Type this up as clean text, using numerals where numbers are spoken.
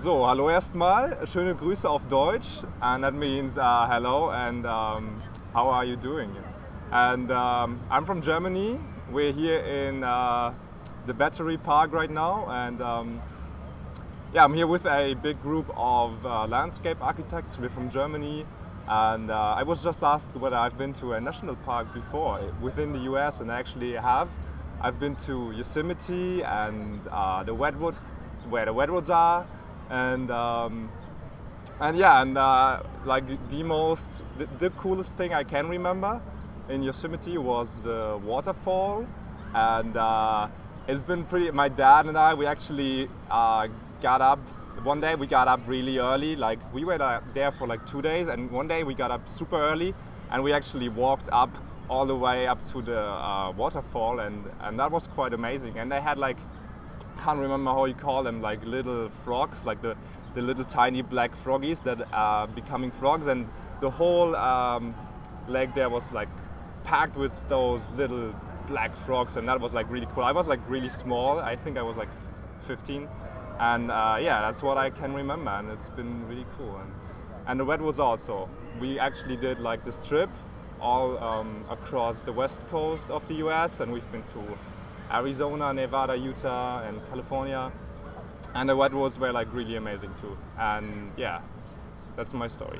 So, hallo erstmal. Schöne Grüße auf Deutsch. And that means hello and how are you doing? And I'm from Germany. We're here in the Battery Park right now. And yeah, I'm here with a big group of landscape architects. We're from Germany. And I was just asked whether I've been to a national park before within the US, and I actually have. I've been to Yosemite and the Redwood, where the redwoods are, and yeah, and like the coolest thing I can remember in Yosemite was the waterfall, and it's been pretty. My dad and I, we actually got up. One day we got up really early, like we were there for like 2 days, and one day we got up super early and we actually walked up all the way up to the waterfall, and that was quite amazing. And they had like, can't remember how you call them, like little frogs, like the little tiny black froggies that are becoming frogs, and the whole lake there was like packed with those little black frogs, and that was like really cool. I was like really small, I think I was like 15. And yeah, that's what I can remember, and it's been really cool. And the redwoods also. We actually did like this trip all across the west coast of the US, and we've been to Arizona, Nevada, Utah, and California. And the redwoods were like really amazing too. And yeah, that's my story.